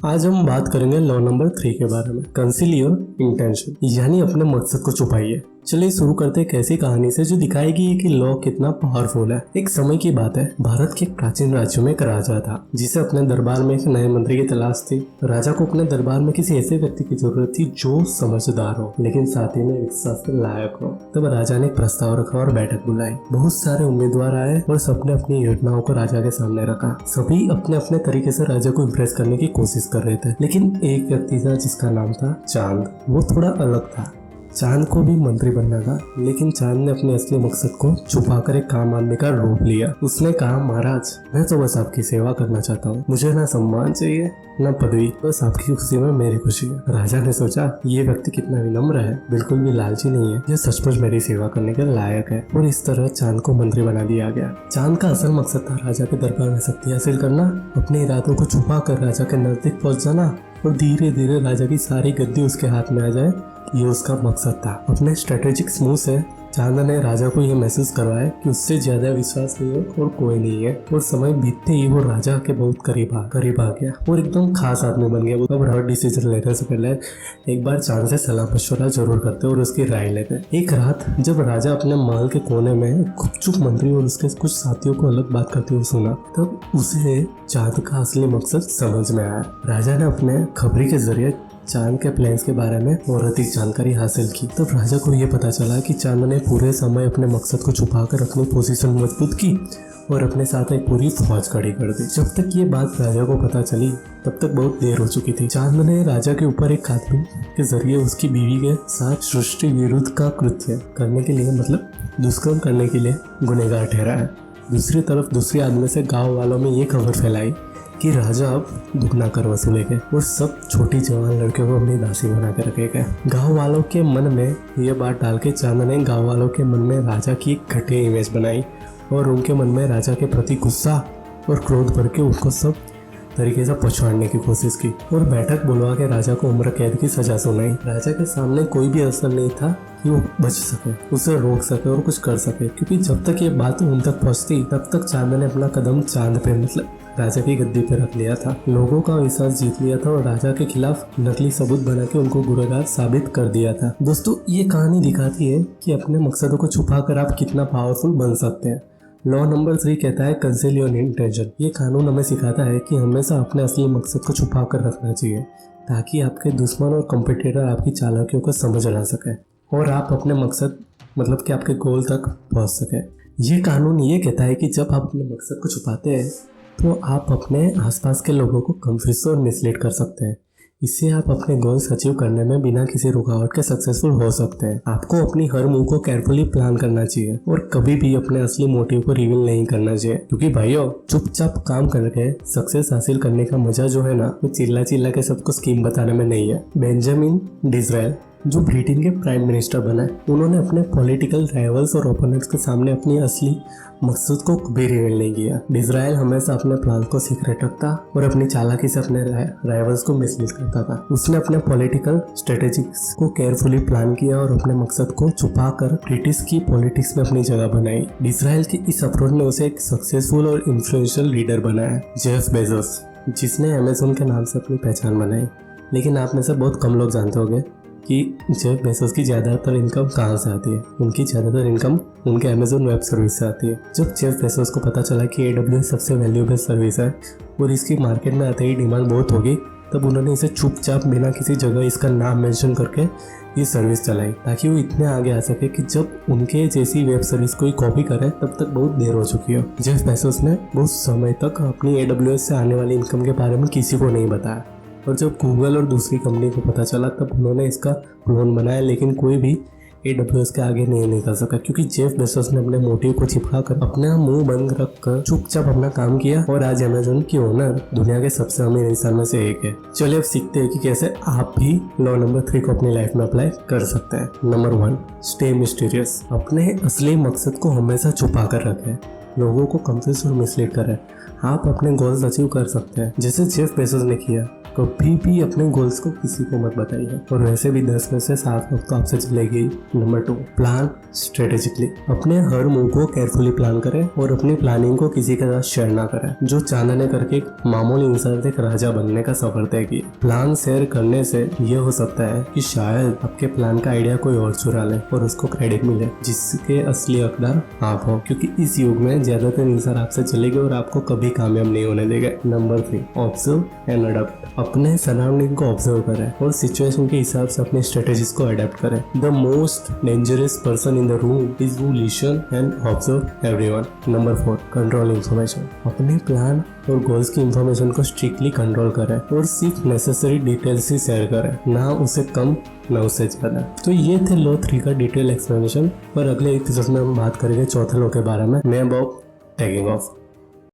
आज हम बात करेंगे लॉ नंबर 3 के बारे में, कंसील योर इंटेंशन, यानी अपने मकसद को छुपाइए। चलिए शुरू करते हैं एक ऐसी कहानी से जो दिखाएगी कि लॉ कितना पावरफुल है। एक समय की बात है, भारत के एक प्राचीन राज्य में एक राजा था जिसे अपने दरबार में एक नए मंत्री की तलाश थी। राजा को अपने दरबार में किसी ऐसे व्यक्ति की जरूरत थी जो समझदार हो लेकिन साथ ही में विश्वास के लायक हो। तब राजा ने एक प्रस्ताव रखा और बैठक बुलाई। बहुत सारे उम्मीदवार आए और सबने अपनी योजनाओं को राजा के सामने रखा। सभी अपने अपने तरीके से राजा को इम्प्रेस करने की कोशिश कर रहे थे, लेकिन एक व्यक्ति था जिसका नाम था चांद। वो थोड़ा अलग था। चांद को भी मंत्री बनना था, लेकिन चांद ने अपने असली मकसद को छुपाकर एक काम आदमी का रूप लिया। उसने कहा, महाराज मैं तो बस आपकी सेवा करना चाहता हूँ, मुझे ना सम्मान चाहिए न पदवी, बस आपकी खुशी में मेरी खुशी है। राजा ने सोचा ये व्यक्ति कितना विनम्र है, बिल्कुल भी लालची नहीं है, यह सचमुच मेरी सेवा करने के लायक है। और इस तरह चांद को मंत्री बना दिया गया। चांद का असल मकसद था राजा के दरबार में शक्ति हासिल करना, अपने इरादों को छुपा कर राजा के नजदीक पहुंच जाना और धीरे धीरे राजा की सारी गद्दी उसके हाथ में आ जाए, ये उसका मकसद था। अपने स्ट्रेटेजिक मूव से चांद ने राजा को यह महसूस करवाया कि उससे ज्यादा विश्वास नहीं है और कोई नहीं है। और समय बीतते ही वो राजा के बहुत करीब आ गया और एकदम खास आदमी बन गया। वो अब हर डिसीजन लेने से पहले एक बार चांद से सलाह मशवरा जरूर करते और उसकी राय लेते। एक रात जब राजा अपने महल के कोने में गुपचुप मंत्री और उसके कुछ साथियों को अलग बात करते हुए सुना, तब उसे चांद का असली मकसद समझ में आया। राजा ने अपने खबरी के जरिए चांद के प्लान्स के बारे में और अधिक जानकारी हासिल की। तब राजा को यह पता चला कि चांद ने पूरे समय अपने मकसद को छुपाकर अपनी पोजीशन मजबूत की और अपने साथ एक पूरी फौज खड़ी कर दी। जब तक ये बात राजा को पता चली तब तक बहुत देर हो चुकी थी। चांद ने राजा के ऊपर एक आदमी के जरिए उसकी बीवी के साथ सृष्टि विरुद्ध का कृत्य करने के लिए, मतलब दुष्कर्म करने के लिए गुनहगार ठहराया। दूसरी तरफ दूसरे आदमी से गाँव वालों में ये खबर फैलाई कि राजा अब दुगना कर वसूलेंगे और सब छोटी जवान लड़कियों को अपनी दासी बना के रखेगा। गांव वालों के मन में यह बात डाल के चांद ने गांव वालों के मन में राजा की एक घटिया इमेज बनाई और उनके मन में राजा के प्रति गुस्सा और क्रोध भर के उनको सब तरीके से पछाड़ने की कोशिश की और बैठक बुलवा के राजा को उम्र कैद की सजा सुनाई। राजा के सामने कोई भी अवसर नहीं था कि वो बच सके, उसे रोक सके और कुछ कर सके, क्योंकि जब तक ये बात उन तक पहुंचती तब तक चांद ने अपना कदम चांद पे, मतलब राजा की गद्दी पे रख लिया था। लोगों का विश्वास जीत लिया था और राजा के खिलाफ नकली सबूत बना के उनको गुनहगार साबित कर दिया था। दोस्तों, ये कहानी दिखाती है कि अपने मकसदों को छुपाकर आप कितना पावरफुल बन सकते हैं। लॉ नंबर 3 कहता है कंसील योर इंटेंशन। ये कानून हमें सिखाता है कि हमेशा अपने असली मकसद को छुपा कर रखना चाहिए ताकि आपके दुश्मन और कॉम्पिटिटर आपकी चालाकियों को समझ ना सके और आप अपने मकसद, मतलब कि आपके गोल तक पहुंच सके। ये कानून ये कहता है कि जब आप अपने मकसद को छुपाते हैं तो आप अपने आसपास के लोगों को कंफ्यूज और मिसलीड कर सकते हैं। इससे आप अपने गोल्स अचीव करने में बिना किसी रुकावट के सक्सेसफुल हो सकते हैं। आपको अपनी हर मूव को केयरफुली प्लान करना चाहिए और कभी भी अपने असली मोटिव को रिवील नहीं करना चाहिए, क्योंकि भाइयों चुपचाप काम करके सक्सेस हासिल करने का मजा जो है ना, वो चिल्ला चिल्ला के सबको स्कीम बताने में नहीं है। बेंजामिन डिसराएल जो ब्रिटेन के प्राइम मिनिस्टर बना है, उन्होंने अपने पॉलिटिकल राइवल्स और ओपोनेंट्स के सामने अपनी असली मकसद को कभी रिवील नहीं किया। डिसराएल हमेशा अपने प्लान को सीक्रेट रखता और अपनी चालाकी से अपने राइवल्स को मिसलीड करता था। उसने अपने पॉलिटिकल स्ट्रेटेजिक्स को केयरफुली प्लान किया और अपने मकसद को छुपाकर ब्रिटिश की पॉलिटिक्स में अपनी जगह बनाई। डिसराएल की इस अप्रोच ने उसे एक सक्सेसफुल और इन्फ्लुएंशियल लीडर बनाया। जेफ बेजोस, जिसने अमेज़न के नाम से अपनी पहचान बनाई, लेकिन आप में से बहुत कम लोग जानते होंगे कि जेफ बेजोस की ज़्यादातर इनकम कहाँ से आती है। उनकी ज़्यादातर इनकम उनके अमेज़न वेब सर्विस से आती है। जब जेफ बेजोस को पता चला कि AWS सबसे वैल्यूएबल सर्विस है और इसकी मार्केट में आते ही डिमांड बहुत होगी, तब उन्होंने इसे चुपचाप बिना किसी जगह इसका नाम मेंशन करके ये सर्विस चलाई ताकि वो इतने आगे आ सके कि जब उनके जैसी वेब सर्विस कोई कॉपी करे तब तक बहुत देर हो चुकी हो। जेफ बेजोस ने बहुत समय तक अपनी AWS से आने वाली इनकम के बारे में किसी को नहीं बताया और जब गूगल और दूसरी कंपनी को पता चला तब उन्होंने इसका क्लोन बनाया, लेकिन कोई भी AWS के आगे नहीं निकल सका क्योंकि जेफ बेजोस ने अपने मोटिव को छिपाकर अपना मुंह बंद रखकर चुपचाप अपना काम किया और आज अमेज़न की ओनर दुनिया के सबसे अमीर इंसान में से एक है। चलिए अब सीखते हैं कि कैसे आप भी लॉ नंबर 3 को अपनी लाइफ में अप्लाई कर सकते हैं। Number 1, stay mysterious. अपने असली मकसद को हमेशा छुपा कर रखें, लोगों को कंफ्यूज और मिसलीड करें। आप अपने गोल्स अचीव कर सकते हैं, जैसे जेफ बेजोस ने किया। कभी भी अपने गोल्स को किसी को मत बताइए, और वैसे भी 10 में से 7 लोग तो आपसे चलेगी। Number 2, plan strategically. अपने हर मूव को केयरफुली प्लान करें और अपनी प्लानिंग को किसी के साथ शेयर ना करें। जो चांदने करके एक मामूली इंसान से एक राजा बनने का सफर तय किया। प्लान शेयर करने से ये हो सकता है कि शायद आपके प्लान का आइडिया कोई और चुरा ले और उसको क्रेडिट मिले, जिसके असली हकदार आप हो, क्योंकि इस युग में ज्यादातर इंसान आपसे चलेंगे और आपको कभी कामयाब नहीं होने देगा। Number 3, observe and adopt. अपने सराउंडिंग को ऑब्जर्व करें और सिचुएशन के हिसाब से अपने स्ट्रेटेजीज को अडेप्ट करें। The most dangerous person in the room is who listen and observe everyone. Number 4, control information. अपने प्लान और गोल्स की इंफॉर्मेशन को स्ट्रिक्टली कंट्रोल करें और सिर्फ नेसेसरी डिटेल्स ही शेयर करें, ना उसे कम ना उससे ज्यादा। तो ये थे लॉ 3 का डिटेल एक्सप्लेनेशन, पर अगले एपिसोड में हम बात करेंगे चौथे लॉ के बारे में। मैं बॉब, टैगिंग ऑफ।